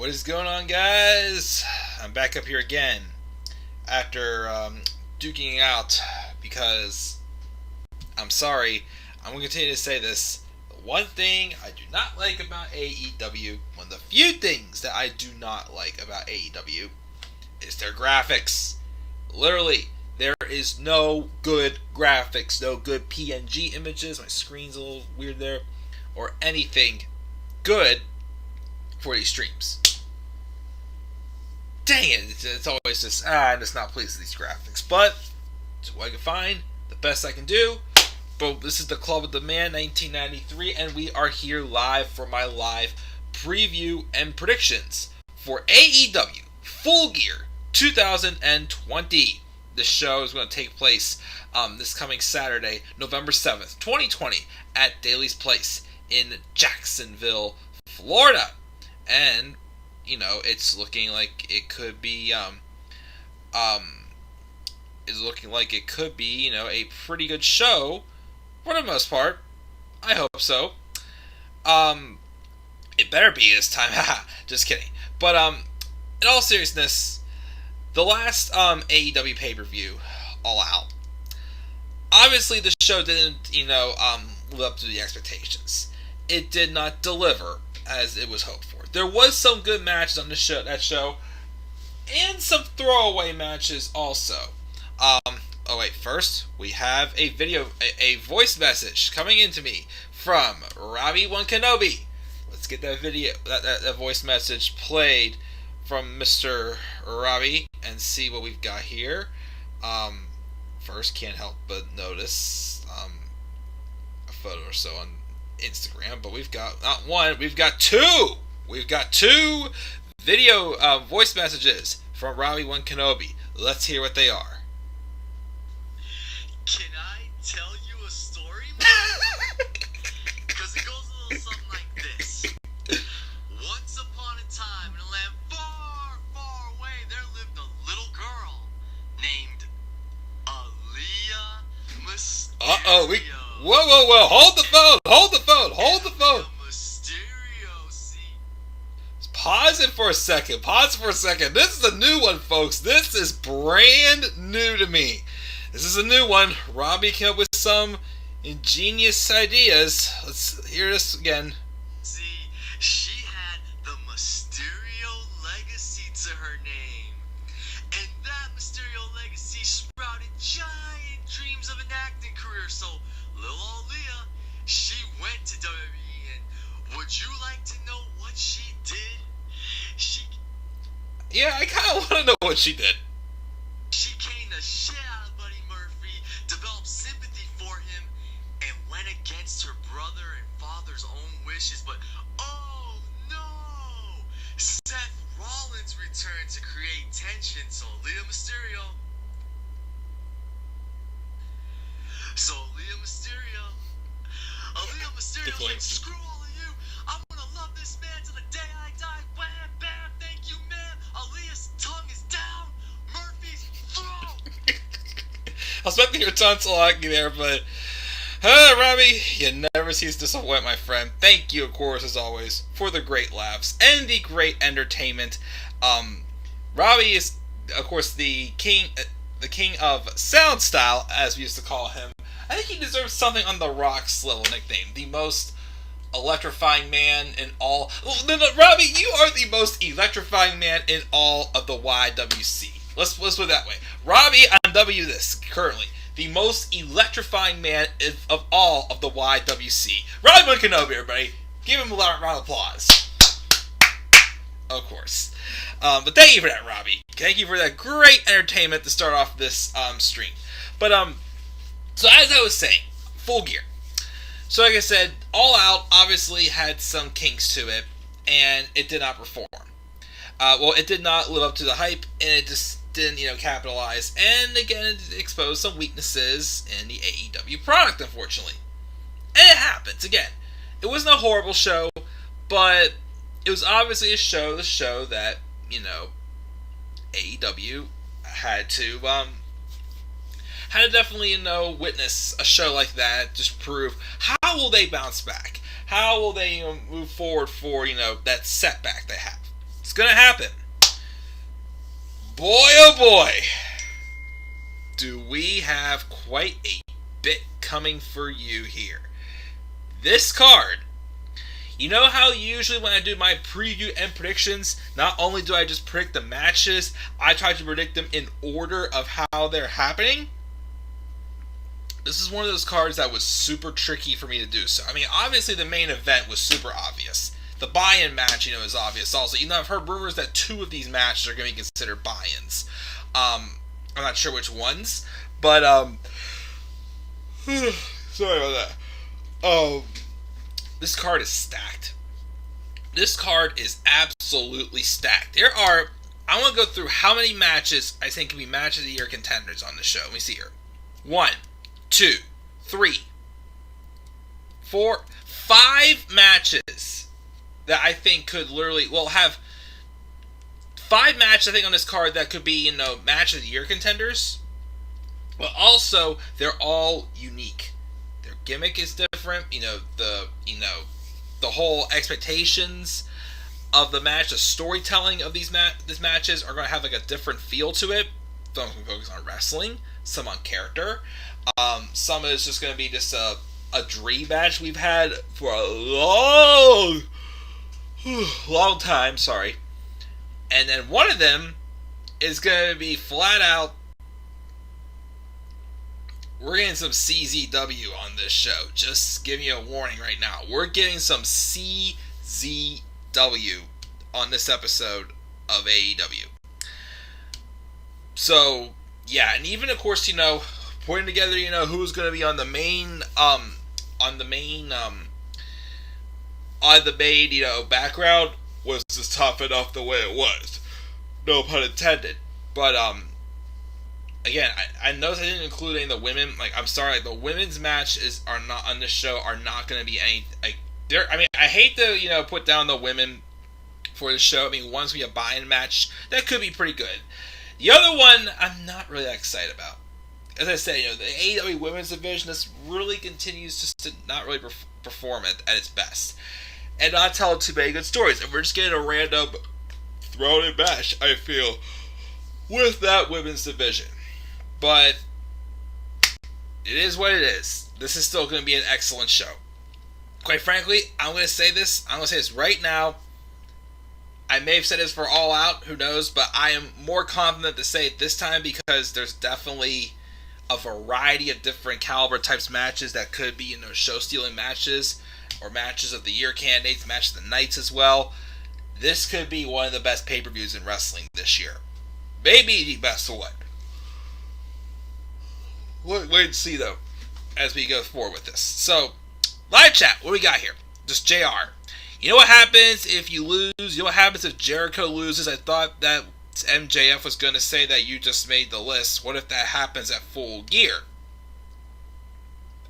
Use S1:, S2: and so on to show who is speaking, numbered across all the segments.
S1: What is going on, guys? I'm back up here again after duking out because I'm sorry. I'm going to continue to say this. The one thing I do not like about AEW, one of the few things that I do not like about AEW, is their graphics. Literally, there is no good graphics, no good PNG images. My screen's a little weird there, or anything good for these streams. Dang it, it's always just, I'm just not pleased with these graphics. But, it's what I can find, the best I can do. But this is the Club of the Man 1993, and we are here live for my live preview and predictions for AEW Full Gear 2020. This show is going to take place this coming Saturday, November 7th, 2020, at Daly's Place in Jacksonville, Florida. And, you know, it's looking like it could be, a pretty good show, for the most part. I hope so. It better be this time. Just kidding. But, in all seriousness, the last, AEW pay-per-view, All Out, obviously the show didn't, live up to the expectations. It did not deliver as it was hoped for. There was some good matches on that show, and some throwaway matches also. First we have a voice message coming into me from Robbie Kenobi. Let's get that that voice message played from Mr. Robbie and see what we've got here. First, can't help but notice a photo or so on Instagram, but we've got not one, we've got two. We've got two video voice messages from Robbie Kenobi. Let's hear what they are.
S2: Can I tell you a story, man? Because it goes a little something like this. Once upon a time, in a land far, far away, there lived a little girl named Aaliyah Mysterio.
S1: Whoa. Hold the phone. Pause it for a second. This is a new one, folks. This is brand new to me. This is a new one. Robbie came up with some ingenious ideas. Let's hear this again.
S2: See, she had the Mysterio legacy to her name. And that Mysterio legacy sprouted giant dreams of an acting career. So, little Aaliyah, she went to WWE, and would you like to know what she did?
S1: Yeah, I kind of want to know what she did.
S2: She caned the shit out of Buddy Murphy, developed sympathy for him, and went against her brother and father's own wishes. But, oh no! Seth Rollins returned to create tension, so Aaliyah Mysterio. Like, screw all of you! I'm gonna love this man till the day I die! Wham, bam, thank you, ma'am! Aaliyah's tongue is down! Murphy's throat!
S1: I was expecting your tonsillocky there, but... Robbie, you never cease to disappoint, my friend. Thank you, of course, as always, for the great laughs and the great entertainment. Robbie is, of course, the king of sound style, as we used to call him. I think he deserves something on The Rock's level nickname. The most electrifying man in all... No, Robbie, you are the most electrifying man in all of the YWC. Let's put it that way. Robbie, on W this, currently, the most electrifying man of all of the YWC. Robbie Kenobi, everybody. Give him a round of applause. Of course. But thank you for that, Robbie. Thank you for that great entertainment to start off this stream. But, so as I was saying, Full Gear. So like I said, All Out obviously had some kinks to it, and it did not perform. It did not live up to the hype, and it just didn't, capitalize. And again, it exposed some weaknesses in the AEW product, unfortunately. And it happens, again. It wasn't a horrible show, but it was obviously the show that, AEW had to definitely, witness a show like that, just prove how will they bounce back? How will they move forward for, that setback they have? It's gonna happen. Boy, oh boy, do we have quite a bit coming for you here. This card, you know how usually when I do my preview and predictions, not only do I just predict the matches, I try to predict them in order of how they're happening? This is one of those cards that was super tricky for me to do so. I mean, obviously the main event was super obvious. The buy-in match, is obvious also. I've heard rumors that 2 of these matches are going to be considered buy-ins. I'm not sure which ones, but, sorry about that. This card is stacked. This card is absolutely stacked. I want to go through how many matches I think can be match of the year contenders on the show. Let me see here. 1, 2, 3, 4, 5 matches that I think could literally, have 5 matches I think on this card that could be, match of the year contenders. But also, they're all unique. Their gimmick is different. The whole expectations of the match, the storytelling of these matches are going to have like a different feel to it. Some can focus on wrestling, some on character. Some is just going to be just a dream match we've had for a long time. Sorry. And then one of them is going to be flat out. We're getting some CZW on this show. Just giving you a warning right now. We're getting some CZW on this episode of AEW. So, yeah, and even of course, putting together, who's going to be on the main, background was just tough enough the way it was. No pun intended. But, again, I noticed I didn't include any of the women. I'm sorry, the women's matches are not on this show. Are not going to be any. I hate to put down the women for the show. One's gonna be a buy-in match that could be pretty good. The other one, I'm not really that excited about. As I said, the AEW Women's Division, this really continues just to not really perform at its best, and not tell too many good stories. And we're just getting a random thrown-in match, I feel, with that Women's Division. But it is what it is. This is still going to be an excellent show. Quite frankly, I'm going to say this right now. I may have said this for All Out, who knows, but I am more confident to say it this time because there's definitely a variety of different caliber types matches that could be, show-stealing matches or matches of the year candidates, match of the nights as well. This could be one of the best pay-per-views in wrestling this year. Maybe the best one. Wait and see, though, as we go forward with this. So, live chat, what do we got here? Just JR. You know what happens if you lose? You know what happens if Jericho loses? I thought that MJF was going to say that you just made the list. What if that happens at Full Gear?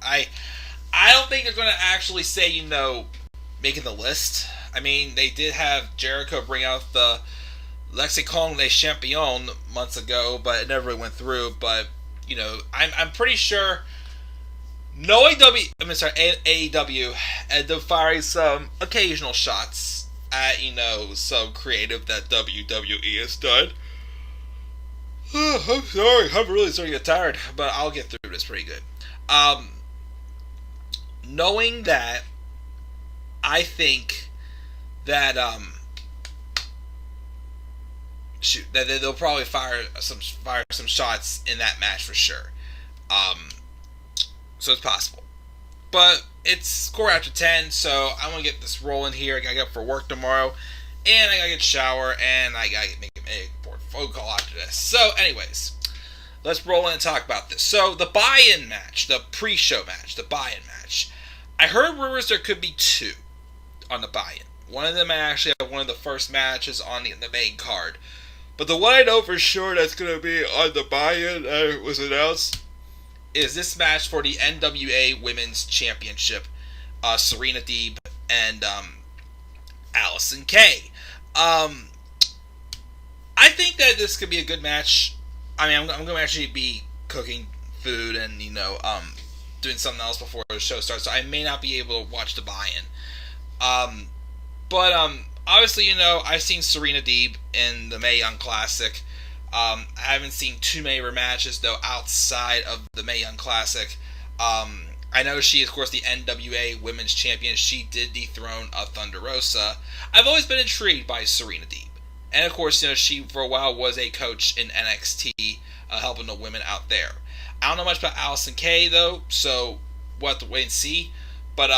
S1: I don't think they're going to actually say, making the list. They did have Jericho bring out the Lexicon des Champions months ago, but it never really went through. But I'm pretty sure knowing AEW and them firing some occasional shots at, some creative that WWE has done. I'm sorry. I'm really starting to get tired, but I'll get through this pretty good. Knowing that, I think that, that they'll probably fire some shots in that match for sure. So it's possible. But it's quarter after 10, so I want to get this rolling here. I gotta get up for work tomorrow, and I gotta get a shower, and I gotta make a phone call after this. So, anyways, let's roll in and talk about this. So, the buy-in match, the pre-show match, the buy-in match. I heard rumors there could be 2 on the buy-in. One of them I actually have one of the first matches on the main card. But the one I know for sure that's going to be on the buy-in that was announced is this match for the NWA Women's Championship. Serena Deeb and Allison Kay. I think that this could be a good match. I'm going to actually be cooking food and, doing something else before the show starts. So I may not be able to watch the buy-in. But obviously, I've seen Serena Deeb in the Mae Young Classic. I haven't seen too many of her matches, though, outside of the Mae Young Classic. I know she is, of course, the NWA Women's Champion. She did dethrone Thunder Rosa. I've always been intrigued by Serena Deeb. And, of course, she, for a while, was a coach in NXT, helping the women out there. I don't know much about Allison Kay, though, so we'll have to wait and see. But,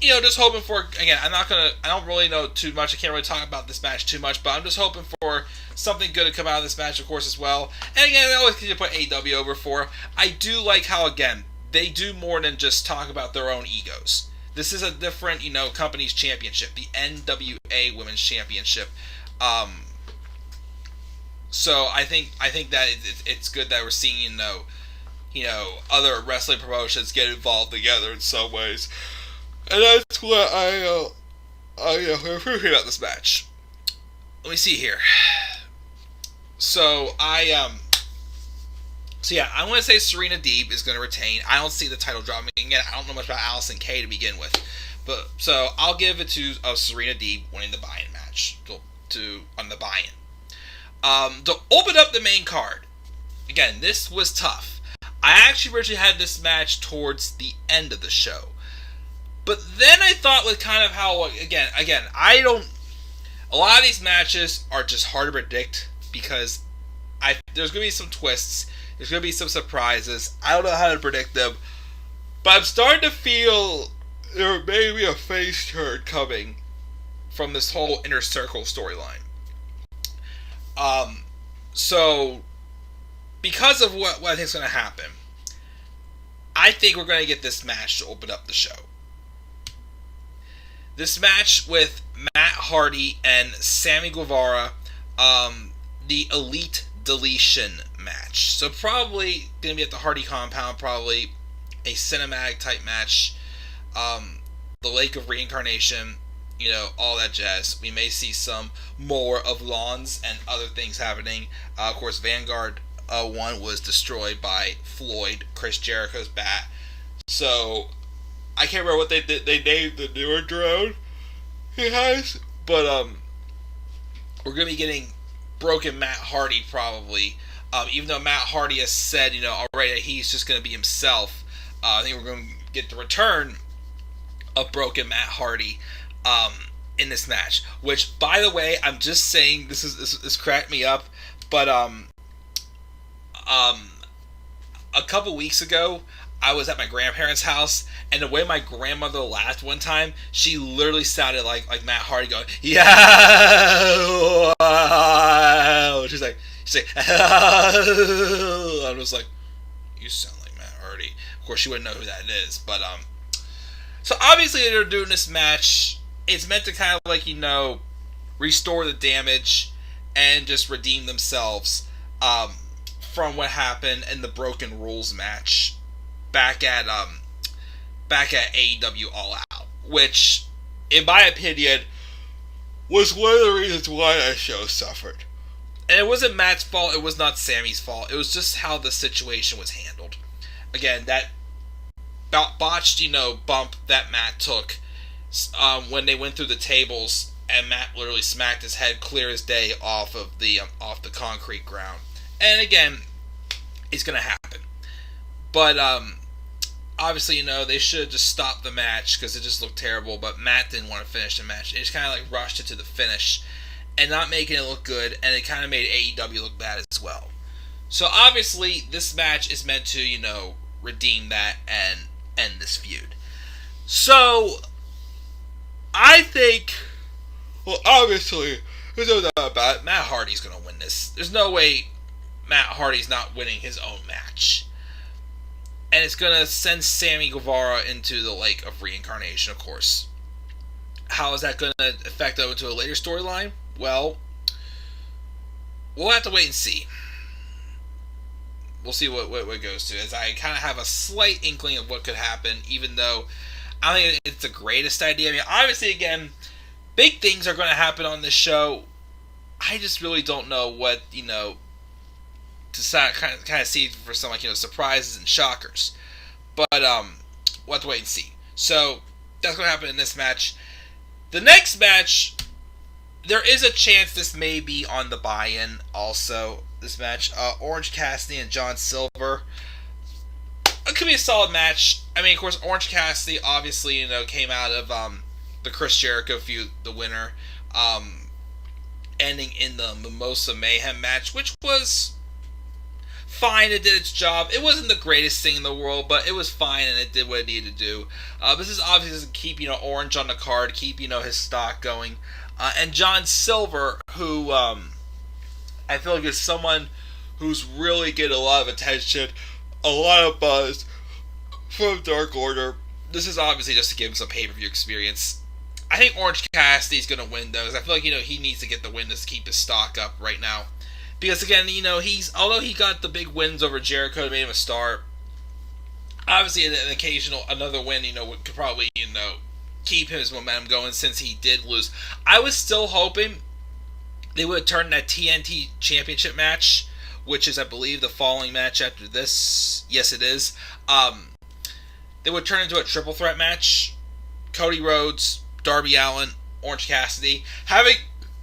S1: just hoping for, again, I don't really know too much. I can't really talk about this match too much, but I'm just hoping for something good to come out of this match, of course, as well. And again, I always continue to put AEW over for. I do like how, again, they do more than just talk about their own egos. This is a different, company's championship, the NWA Women's Championship. So I think that it's good that we're seeing, other wrestling promotions get involved together in some ways. And that's what I appreciate about this match. Let me see here. So I want to say Serena Deeb is going to retain. I don't see the title dropping. Again, I don't know much about Allison Kay to begin with, but so I'll give it to Serena Deeb winning the buy-in match on the buy-in. To open up the main card, again, this was tough. I actually originally had this match towards the end of the show. But then I thought with kind of how, again, a lot of these matches are just hard to predict because there's going to be some twists, there's going to be some surprises. I don't know how to predict them, but I'm starting to feel there may be a face turn coming from this whole Inner Circle storyline. So, because of what I think is going to happen, I think we're going to get this match to open up the show. This match with Matt Hardy and Sammy Guevara, the Elite Deletion match. So probably going to be at the Hardy compound, probably a cinematic type match. The Lake of Reincarnation, all that jazz. We may see some more of lawns and other things happening. Of course, Vanguard 1 was destroyed by Floyd, Chris Jericho's bat. So I can't remember what they named the newer drone he has, but we're gonna be getting broken Matt Hardy probably. Even though Matt Hardy has said, already that he's just gonna be himself. I think we're gonna get the return of broken Matt Hardy in this match. Which, by the way, I'm just saying this cracked me up, but a couple weeks ago, I was at my grandparents' house, and the way my grandmother laughed one time, she literally sounded like Matt Hardy going, yeah. She's like, I was like, you sound like Matt Hardy. Of course, she wouldn't know who that is, but so obviously they're doing this match. It's meant to kind of restore the damage and just redeem themselves from what happened in the Broken Rules match back at AEW All Out, which, in my opinion, was one of the reasons why that show suffered. And it wasn't Matt's fault, it was not Sammy's fault, it was just how the situation was handled. Again, that botched, bump that Matt took when they went through the tables, and Matt literally smacked his head clear as day off the concrete ground. And again, it's gonna happen. But obviously, they should have just stopped the match because it just looked terrible. But Matt didn't want to finish the match. It just kind of rushed it to the finish and not making it look good. And it kind of made AEW look bad as well. So obviously, this match is meant to, redeem that and end this feud. So I think, well, obviously, there's no doubt about it. Matt Hardy's going to win this. There's no way Matt Hardy's not winning his own match. And it's going to send Sammy Guevara into the Lake of Reincarnation, of course. How is that going to affect over to a later storyline? Well, we'll have to wait and see. We'll see what it goes to. As I kind of have a slight inkling of what could happen, even though I don't think it's the greatest idea. I mean, obviously, again, big things are going to happen on this show. I just really don't know what, to kind of see for some surprises and shockers. But we'll have to wait and see. So that's going to happen in this match. The next match there is a chance this may be on the buy-in also, this match. Orange Cassidy and John Silver. It could be a solid match. I mean, of course, Orange Cassidy obviously, came out of the Chris Jericho feud, the winner, ending in the Mimosa Mayhem match, which was fine. It did its job. It wasn't the greatest thing in the world, but it was fine, and it did what it needed to do. This is obviously to keep, Orange on the card, keep, his stock going. And John Silver, who I feel like is someone who's really getting a lot of attention, a lot of buzz from Dark Order. This is obviously just to give him some pay-per-view experience. I think Orange Cassidy's going to win, though, because I feel like, he needs to get the win to keep his stock up right now. Because, again, although he got the big wins over Jericho, made him a star, obviously an occasional, another win, could probably, keep his momentum going since he did lose. I was still hoping they would turn that TNT Championship match, which is, I believe, the following match after this. Yes, it is. They would turn into a triple threat match. Cody Rhodes, Darby Allin, Orange Cassidy. Having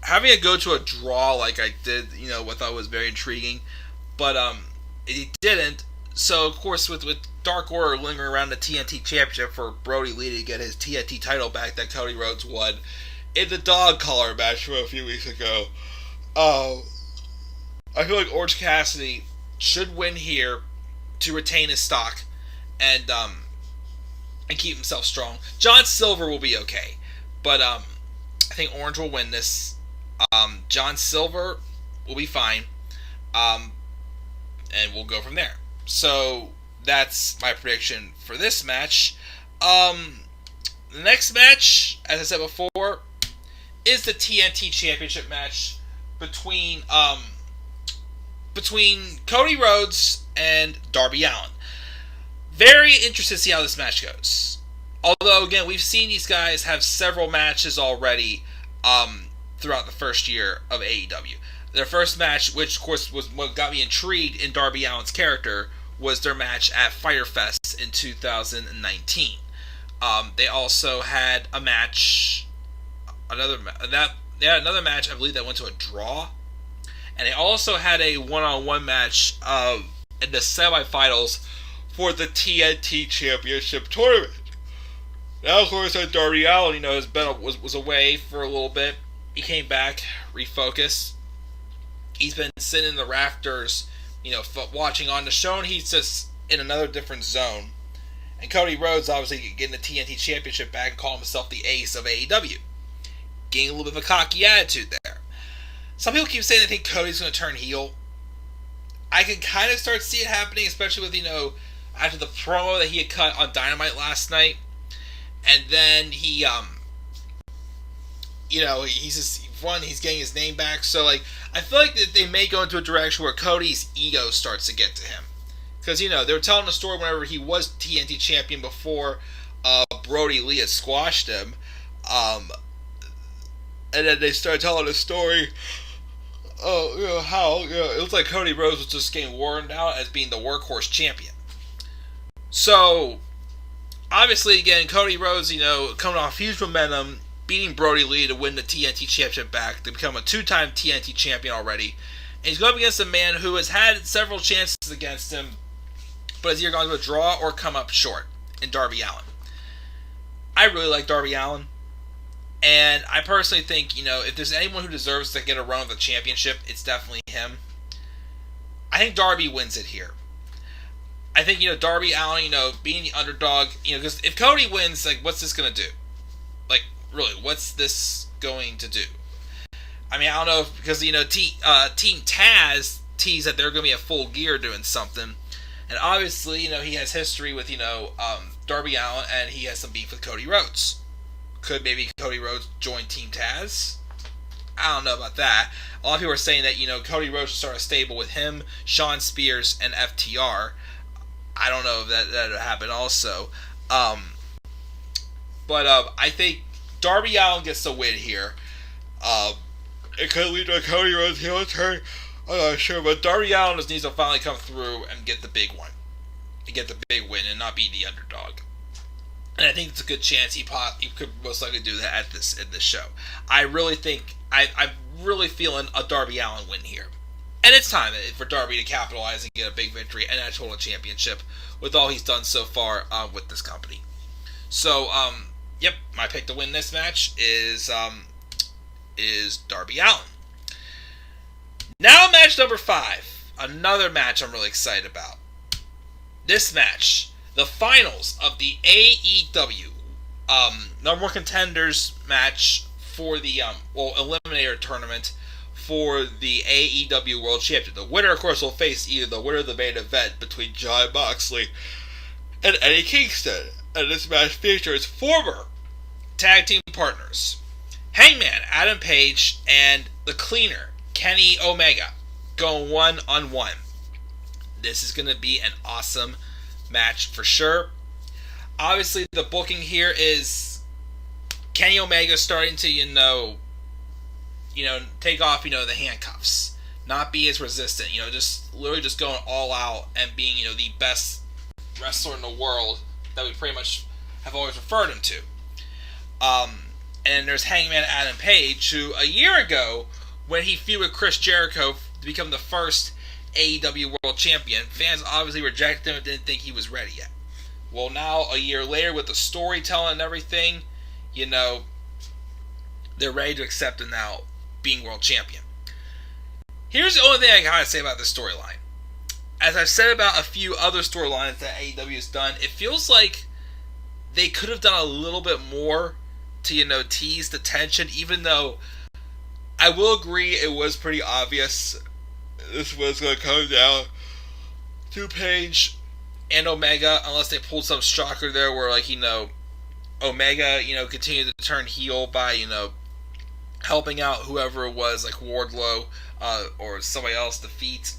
S1: it go to a draw like I did, what I thought was very intriguing. But it didn't. So, of course, with Dark Order lingering around the TNT Championship for Brody Lee to get his TNT title back that Cody Rhodes won in the dog collar match from a few weeks ago, I feel like Orange Cassidy should win here to retain his stock and keep himself strong. John Silver will be okay, but I think Orange will win this. John Silver will be fine, and we'll go from there. So that's my prediction for this match. The next match, as I said before, is the TNT Championship match between Cody Rhodes and Darby Allin. Very interested to see how this match goes. Although, again, we've seen these guys have several matches already throughout the first year of AEW. Their first match, which of course was what got me intrigued in Darby Allin's character, was their match at Fyter Fest in 2019. They also had a match, another match, I believe, that went to a draw. And they also had a one-on-one match in the semifinals for the TNT Championship tournament. Now, of course, Darby Allin, was away for a little bit. He came back, refocused. He's been sitting in the rafters, watching on the show, and he's just in another different zone. And Cody Rhodes, obviously, getting the TNT Championship back and calling himself the ace of AEW. Getting a little bit of a cocky attitude there. Some people keep saying they think Cody's going to turn heel. I can kind of start to see it happening, especially with, after the promo that he had cut on Dynamite last night. And then he, he's getting his name back. So, I feel like that they may go into a direction where Cody's ego starts to get to him. Because, they were telling the story whenever he was TNT champion before Brody Lee had squashed him. And then they started telling the story. How it looks like Cody Rhodes was just getting worn out as being the workhorse champion. So, obviously, again, Cody Rhodes, coming off huge momentum, beating Brody Lee to win the TNT Championship back, to become a two-time TNT champion already. And he's going up against a man who has had several chances against him, but has either gone to a draw or come up short in Darby Allin. I really like Darby Allin. And I personally think, if there's anyone who deserves to get a run of the championship, it's definitely him. I think Darby wins it here. I think, Darby Allin, being the underdog, because if Cody wins, what's this going to do? Really, what's this going to do? I mean, I don't know, because, Team Taz teased that they're going to be at Full Gear doing something. And obviously, he has history with, Darby Allin, and he has some beef with Cody Rhodes. Could maybe Cody Rhodes join Team Taz? I don't know about that. A lot of people are saying that, Cody Rhodes should start a stable with him, Shawn Spears, and FTR. I don't know if that would happen also. But I think Darby Allin gets the win here. It could lead to a Cody Rhodes heel turn. I'm not sure, but Darby Allin just needs to finally come through and get the big one. And get the big win and not be the underdog. And I think it's a good chance he could most likely do that in this show. I really think I'm really feeling a Darby Allin win here. And it's time for Darby to capitalize and get a big victory and a total championship with all he's done so far with this company. So, yep, my pick to win this match is Darby Allin. Now match number 5. Another match I'm really excited about. This match, the finals of the AEW number 1 contenders match for the eliminator tournament for the AEW World Championship. The winner, of course, will face either the winner of the main event between Jon Moxley and Eddie Kingston. And this match features former tag team partners Hangman Adam Page and the Cleaner Kenny Omega going 1-on-1. This is going to be an awesome match for sure. Obviously, the booking here is Kenny Omega starting to, take off, the handcuffs. Not be as resistant, just literally just going all out and being, the best wrestler in the world that we pretty much have always referred him to. And there's Hangman Adam Page, who a year ago, when he feuded with Chris Jericho to become the first AEW World Champion, fans obviously rejected him and didn't think he was ready yet. Well, now, a year later, with the storytelling and everything, they're ready to accept him now being World Champion. Here's the only thing I gotta say about this storyline. As I've said about a few other storylines that AEW has done, it feels like they could have done a little bit more to, tease the tension, even though I will agree it was pretty obvious this was going to come down to Page and Omega, unless they pulled some shocker there where, Omega, continued to turn heel by, helping out whoever it was, like Wardlow, or somebody else defeat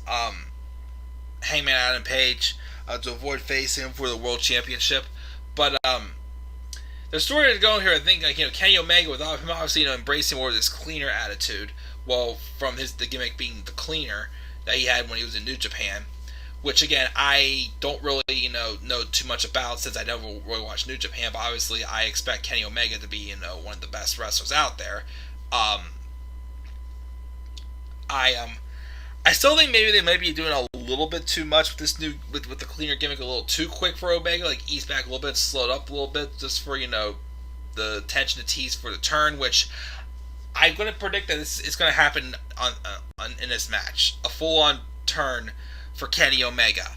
S1: Hangman Adam Page to avoid facing him for the World Championship. But the story that's going here, I think, Kenny Omega, without him obviously, embracing more of this cleaner attitude, from the gimmick being the cleaner that he had when he was in New Japan, which again I don't really know too much about since I never really watched New Japan, but obviously I expect Kenny Omega to be one of the best wrestlers out there. I still think maybe they might be doing a little bit too much with this new with the cleaner gimmick, a little too quick for Omega, like ease back a little bit, slowed up a little bit, just for the tension to tease for the turn, which I'm going to predict that it's going to happen in this match, a full-on turn for Kenny Omega,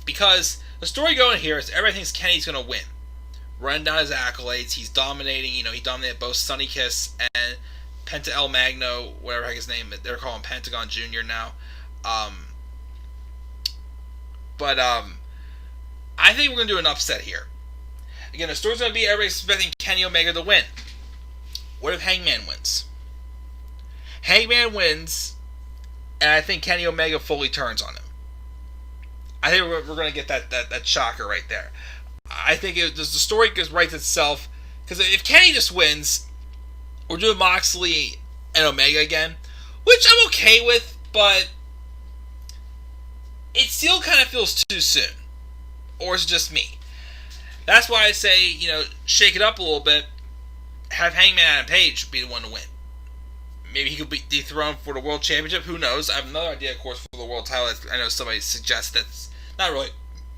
S1: because the story going here is everything thinks Kenny's going to win, running down his accolades, he's dominating, he dominated both Sonny Kiss and Penta El Magno, whatever the heck his name is. They're calling Pentagon Jr. now. But I think we're going to do an upset here. Again, the story's going to be everybody's expecting Kenny Omega to win. What if Hangman wins? Hangman wins, and I think Kenny Omega fully turns on him. I think we're going to get that shocker right there. I think the story just writes itself, because if Kenny just wins, we're doing Moxley and Omega again, which I'm okay with, but it still kind of feels too soon. Or is it just me? That's why I say, shake it up a little bit, have Hangman Adam Page be the one to win. Maybe he could be dethroned for the World Championship, who knows? I have another idea, of course, for the World title. I know somebody suggests that's not really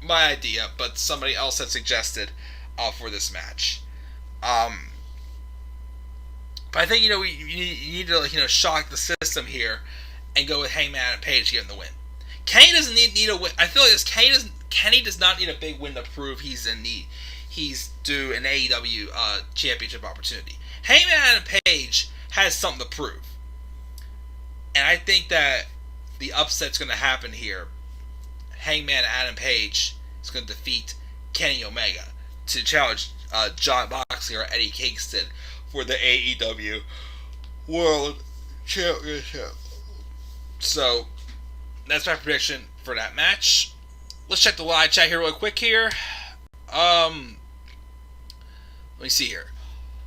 S1: my idea, but somebody else had suggested for this match. But I think, you need to, shock the system here and go with Hangman Adam Page getting the win. Kenny doesn't need a win. I feel like this. Kenny does not need a big win to prove he's due an AEW championship opportunity. Hangman Adam Page has something to prove. And I think that the upset's going to happen here. Hangman Adam Page is going to defeat Kenny Omega to challenge Jon Moxley or Eddie Kingston for the AEW World Championship. So, that's my prediction for that match. Let's check the live chat here real quick here. Let me see here.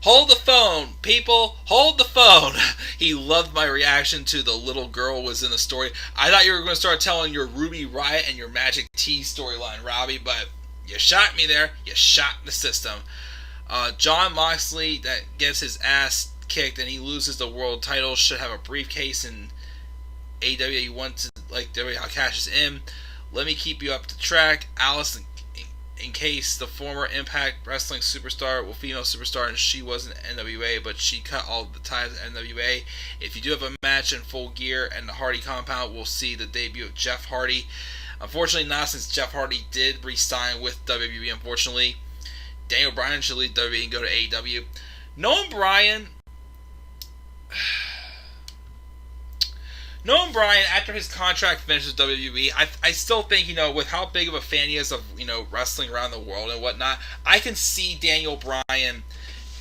S1: Hold the phone, people. Hold the phone. He loved my reaction to the little girl was in the story. I thought you were going to start telling your Ruby Riott and your Magic T storyline, Robbie, but you shot me there. You shot the system. Jon Moxley that gets his ass kicked and he loses the world title, should have a briefcase in AEW. Wants to, like, WWE how cashes in. Let me keep you up to track. Alice, in case the former Impact Wrestling superstar, well, female superstar, and she wasn't NWA, but she cut all the ties to NWA. If you do have a match in Full Gear and the Hardy compound, we'll see the debut of Jeff Hardy. Unfortunately not, since Jeff Hardy did re-sign with WWE, unfortunately. Daniel Bryan should leave WWE and go to AEW. Knowing Bryan, after his contract finishes with WWE, I still think, with how big of a fan he is of, wrestling around the world and whatnot, I can see Daniel Bryan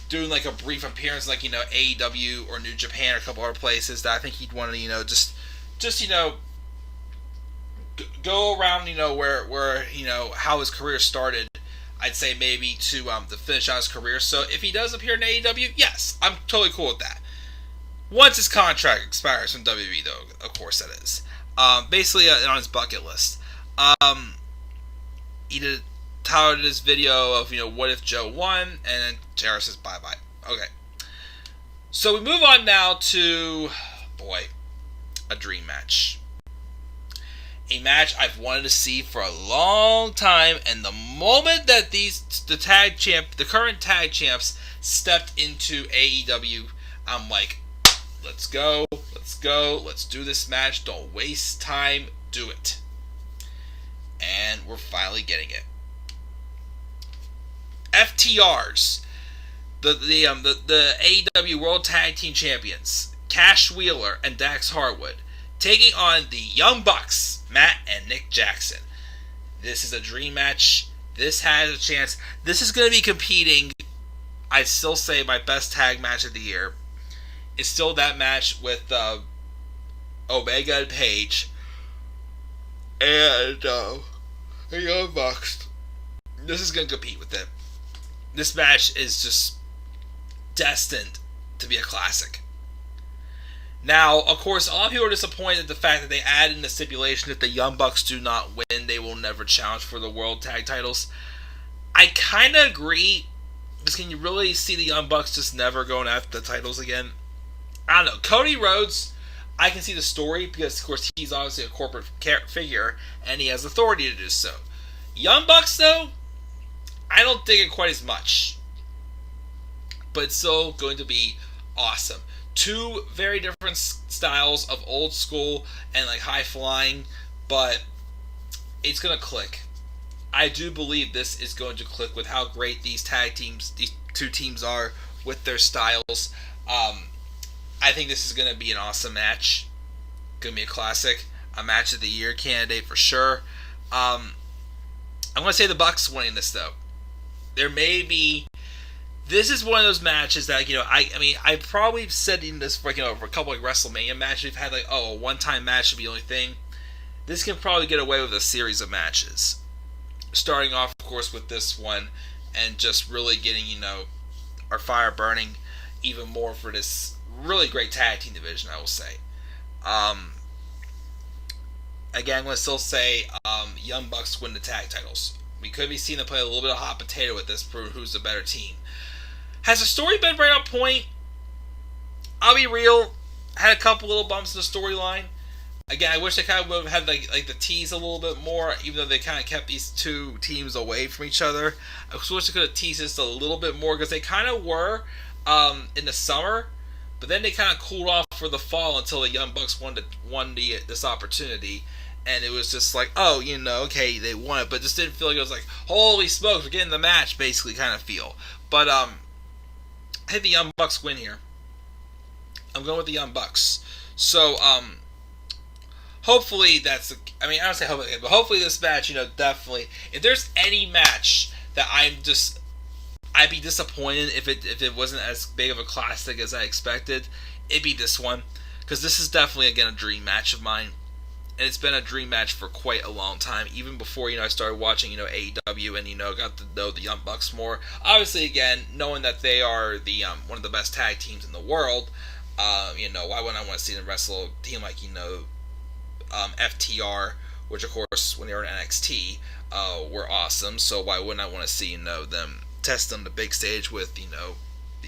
S1: doing, like, a brief appearance, like, AEW or New Japan or a couple other places that I think he'd want to, just go around, where how his career started. I'd say maybe to finish out his career. So if he does appear in AEW, yes, I'm totally cool with that. Once his contract expires from WWE, though, of course that is. Basically on his bucket list. He touted this video of, what if Joe won, and then JR says bye-bye. Okay. So we move on now to, a dream match. A match I've wanted to see for a long time, and the moment that the current tag champs stepped into AEW, I'm like, let's go, let's do this match, don't waste time, do it. And we're finally getting it. FTRs, the AEW World Tag Team Champions, Cash Wheeler and Dax Harwood, taking on the Young Bucks, Matt and Nick Jackson. This is a dream match. This has a chance. This is going to be competing, I'd still say, my best tag match of the year. It's still that match with Omega and Page and the Young Bucks. This is going to compete with it. This match is just destined to be a classic. Now, of course, a lot of people are disappointed at the fact that they added in the stipulation that the Young Bucks do not win, they will never challenge for the World Tag Titles. I kind of agree, because can you really see the Young Bucks just never going after the titles again? I don't know. Cody Rhodes, I can see the story, because, of course, he's obviously a corporate figure, and he has authority to do so. Young Bucks, though, I don't dig it quite as much. But it's still going to be awesome. Two very different styles of old school and like high flying, but it's going to click. I do believe this is going to click with how great these two teams are with their styles. I think this is going to be an awesome match. Going to be a classic, a match of the year candidate for sure. I'm going to say the Bucks winning this though. This is one of those matches that, I probably said in this for a couple of WrestleMania matches, we've had a one-time match should be the only thing. This can probably get away with a series of matches. Starting off, of course, with this one, and just really getting, our fire burning even more for this really great tag team division, I will say. Again, I'm going to still say Young Bucks win the tag titles. We could be seeing them play a little bit of hot potato with this for who's the better team. Has the story been right on point? I'll be real. Had a couple little bumps in the storyline. Again, I wish they kind of would have had like the tease a little bit more, even though they kind of kept these two teams away from each other. I wish they could have teased this a little bit more, because they kind of were in the summer, but then they kind of cooled off for the fall until the Young Bucks won this opportunity. And it was just like, okay, they won it, but just didn't feel like it was like, holy smokes, we're getting the match, basically kind of feel. But I think the Young Bucks win here. I'm going with the Young Bucks. So, hopefully that's, I don't say hopefully, but hopefully this match, definitely, if there's any match that I'd be disappointed if it wasn't as big of a classic as I expected, it'd be this one. Because this is definitely, again, a dream match of mine. And it's been a dream match for quite a long time, even before, I started watching, AEW and, got to know the Young Bucks more. Obviously, again, knowing that they are the one of the best tag teams in the world, why wouldn't I want to see them wrestle a team like, FTR, which, of course, when they were in NXT, were awesome. So why wouldn't I want to see, them test on the big stage with, the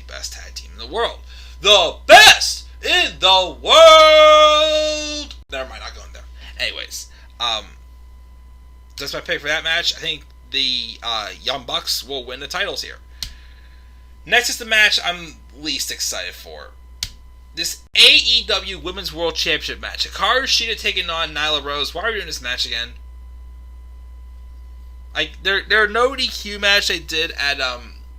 S1: best tag team in the world. the best in the world. Never mind, not going there. Anyways, that's my pick for that match. I think the Young Bucks will win the titles here. Next is the match I'm least excited for. This AEW Women's World Championship match. Hikaru Shida taking on Nyla Rose. Why are we doing this match again? Like, their no DQ match they did at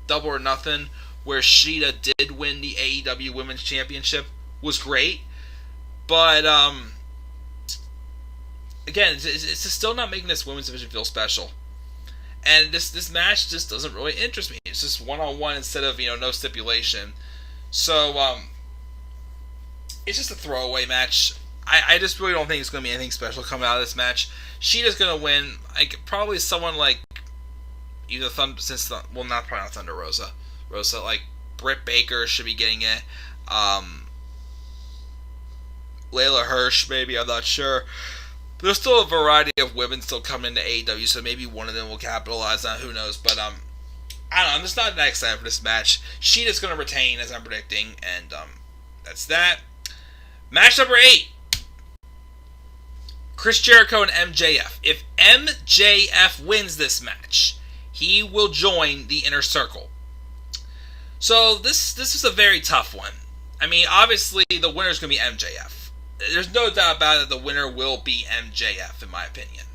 S1: Double or Nothing, where Shida did win the AEW Women's Championship, was great. But, again, it's still not making this women's division feel special. And this match just doesn't really interest me. It's just one-on-one instead of, no stipulation. So, it's just a throwaway match. I just really don't think it's going to be anything special coming out of this match. Shida's going to win. Probably someone like either not Thunder Rosa. Like Britt Baker should be getting it. Layla Hirsch, maybe, I'm not sure. But there's still a variety of women still coming into AEW, so maybe one of them will capitalize on it, who knows. But, I don't know, I'm just not that excited for this match. Shida's going to retain, as I'm predicting, and that's that. Match number 8. Chris Jericho and MJF. If MJF wins this match, he will join the Inner Circle. So this is a very tough one. I mean, obviously the winner is going to be MJF. There's no doubt about it. The winner will be MJF, in my opinion.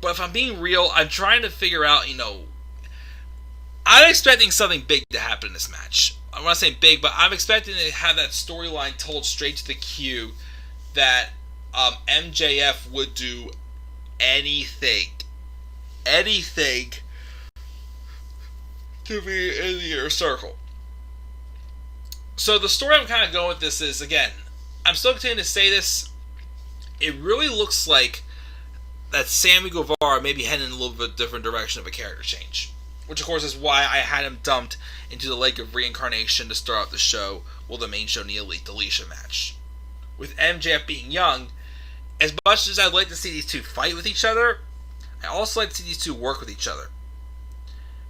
S1: But if I'm being real, I'm trying to figure out, I'm expecting something big to happen in this match. I'm not saying big, but I'm expecting to have that storyline told straight to the queue that MJF would do anything to be in the Inner Circle. So the story I'm kind of going with this is, again, I'm still continuing to say this, it really looks like that Sammy Guevara may be heading in a little bit different direction of a character change. Which, of course, is why I had him dumped into the Lake of Reincarnation to start out the show, the main show in the Elite Deletion match. With MJF being young, as much as I'd like to see these two fight with each other, I also like to see these two work with each other.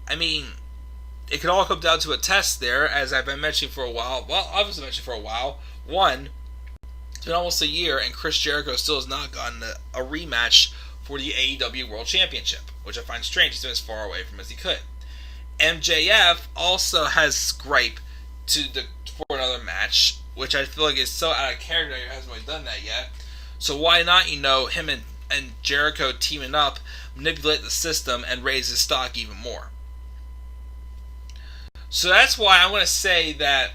S1: I mean, it could all come down to a test there, as I've been mentioning for a while. Well, obviously mentioned for a while. One, it's been almost a year, and Chris Jericho still has not gotten a rematch for the AEW World Championship, which I find strange. He's been as far away from as he could. MJF also has gripe for another match, which I feel like is so out of character he hasn't really done that yet. So why not, him and Jericho teaming up, manipulate the system, and raise his stock even more. So that's why I want to say that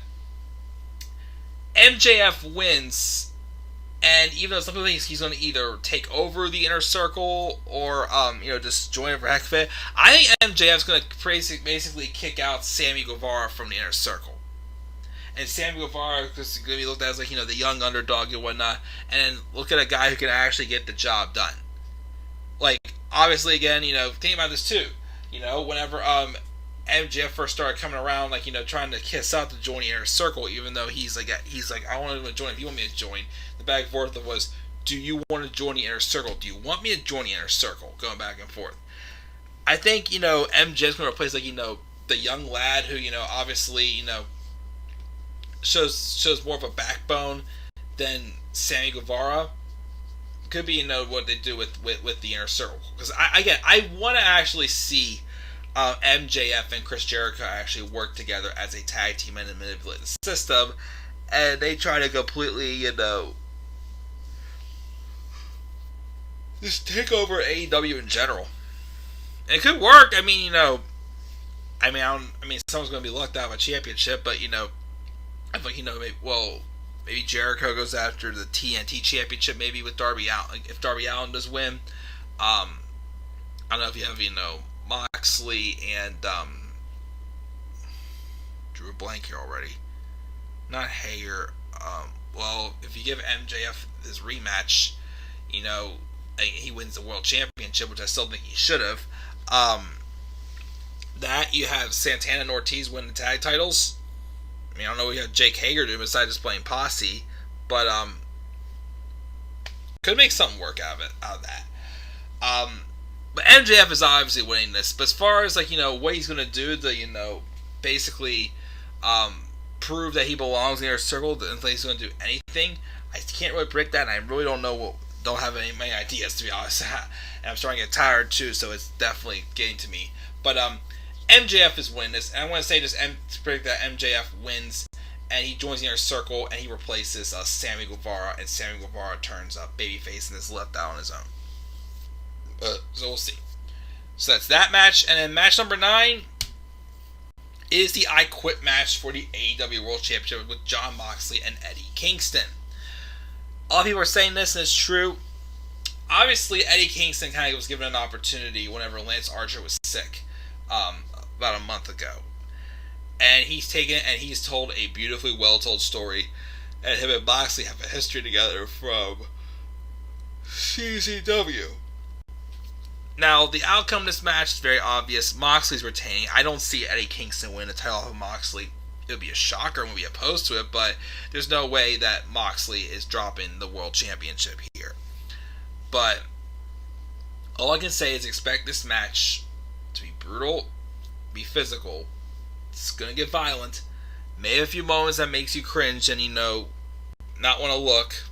S1: MJF wins. And even though some people think he's going to either take over the Inner Circle or, just join it for heck of it, I think MJF's going to basically kick out Sammy Guevara from the Inner Circle. And Sammy Guevara is going to be looked at as, the young underdog and whatnot, and then look at a guy who can actually get the job done. Obviously, again, think about this too. Whenever MJF first started coming around, trying to kiss out to join the Inner Circle, even though he's like, I want to join if you want me to join. The back and forth was, do you want to join the Inner Circle? Do you want me to join the Inner Circle? Going back and forth. I think, MJF's going to replace, the young lad who, obviously, shows more of a backbone than Sammy Guevara. Could be, what they do with the Inner Circle. Because, I want to actually see MJF and Chris Jericho actually work together as a tag team and manipulate the system, and they try to completely, just take over AEW in general. And it could work. I mean, someone's going to be locked out of a championship, but I think maybe Jericho goes after the TNT championship, maybe with Darby Allin. If Darby Allin does win, I don't know if you have Moxley and drew a blank here already. Not Hager. If you give MJF his rematch, he wins the World Championship, which I still think he should have. That you have Santana and Ortiz win the tag titles. I don't know what you have Jake Hager do besides just playing Posse, but could make something work out of that. But MJF is obviously winning this. But as far as what he's gonna do to basically prove that he belongs in the Inner Circle, and think he's going to do anything. I can't really predict that, and I really don't have many ideas, to be honest. And I'm starting to get tired too, so it's definitely getting to me. But MJF is winning this, and I want to say just predict that MJF wins, and he joins the Inner Circle, and he replaces Sammy Guevara, and Sammy Guevara turns babyface and is left out on his own. So we'll see. So that's that match, and then match number 9 is the I Quit match for the AEW World Championship with Jon Moxley and Eddie Kingston. A lot of people are saying this, and it's true. Obviously, Eddie Kingston kind of was given an opportunity whenever Lance Archer was sick, about a month ago. And he's taken it, and he's told a beautifully well-told story. And him and Moxley have a history together from CZW. Now, the outcome of this match is very obvious. Moxley's retaining. I don't see Eddie Kingston win the title off of Moxley. It would be a shocker and would be opposed to it, but there's no way that Moxley is dropping the World Championship here. But all I can say is expect this match to be brutal, be physical. It's going to get violent. May have a few moments that makes you cringe and, not want to look.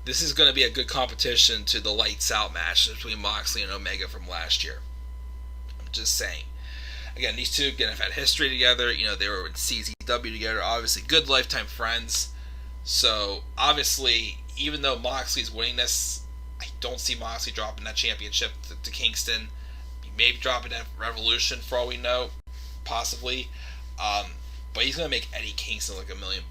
S1: This is going to be a good competition to the Lights Out match between Moxley and Omega from last year. I'm just saying. Again, these two have had history together. They were in CZW together. Obviously, good lifetime friends. So, obviously, even though Moxley's winning this, I don't see Moxley dropping that championship to Kingston. He may be dropping that Revolution for all we know. Possibly. But he's going to make Eddie Kingston look $1 million.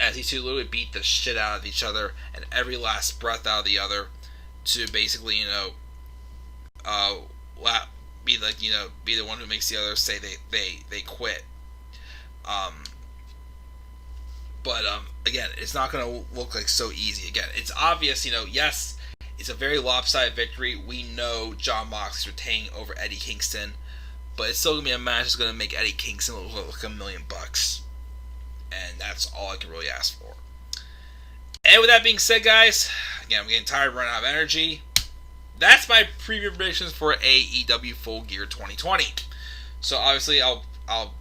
S1: As these two literally beat the shit out of each other and every last breath out of the other to basically, be the one who makes the other say they quit. But again, it's not going to look like so easy. Again, it's obvious, yes, it's a very lopsided victory. We know Jon Moxley's retaining over Eddie Kingston, but it's still going to be a match that's going to make Eddie Kingston look like $1 million. And that's all I can really ask for. And with that being said, guys, again, I'm getting tired, running out of energy. That's my preview predictions for AEW Full Gear 2020. So obviously, I'll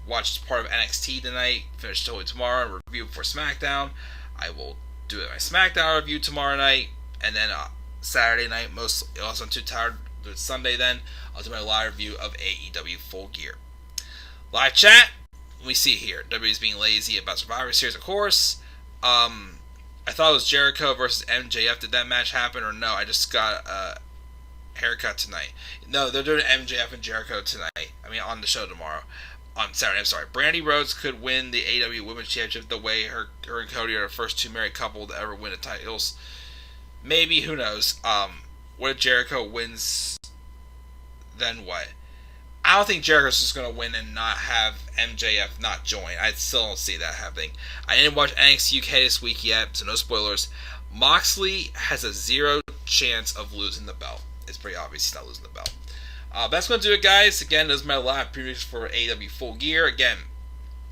S1: watch part of NXT tonight, finish totally tomorrow, and review for SmackDown. I will do my SmackDown review tomorrow night, and then Saturday night, unless I'm too tired, do it Sunday then, I'll do my live review of AEW Full Gear. Live chat, we see here. WWE's being lazy about Survivor Series, of course. I thought it was Jericho versus MJF. Did that match happen or no? I just got a haircut tonight. No, they're doing MJF and Jericho tonight. On the show tomorrow. On Saturday, I'm sorry. Brandy Rhodes could win the AEW Women's Championship the way her and Cody are the first two married couple to ever win the titles. Maybe, who knows? What if Jericho wins? Then what? I don't think Jericho's just going to win and not have MJF not join. I still don't see that happening. I didn't watch NXT UK this week yet, so no spoilers. Moxley has a 0 chance of losing the belt. It's pretty obvious he's not losing the belt. That's going to do it, guys. Again, this is my live previews for AEW Full Gear. Again,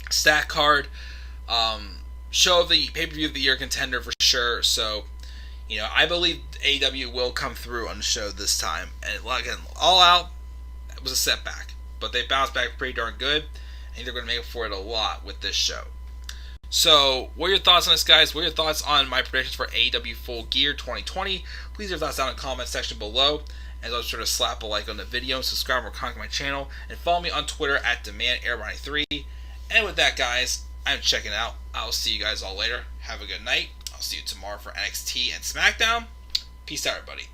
S1: stat card. Show of the pay-per-view of the year contender for sure. So, I believe AEW will come through on the show this time. And again, All Out, it was a setback, but they bounced back pretty darn good. I think they're going to make up for it a lot with this show. So, what are your thoughts on this, guys? What are your thoughts on my predictions for AEW Full Gear 2020? Please leave your thoughts down in the comment section below. As always, sure to slap a like on the video, subscribe or comment on my channel, and follow me on Twitter at DemandAirBonnie3. And with that, guys, I'm checking out. I'll see you guys all later. Have a good night. I'll see you tomorrow for NXT and SmackDown. Peace out, everybody.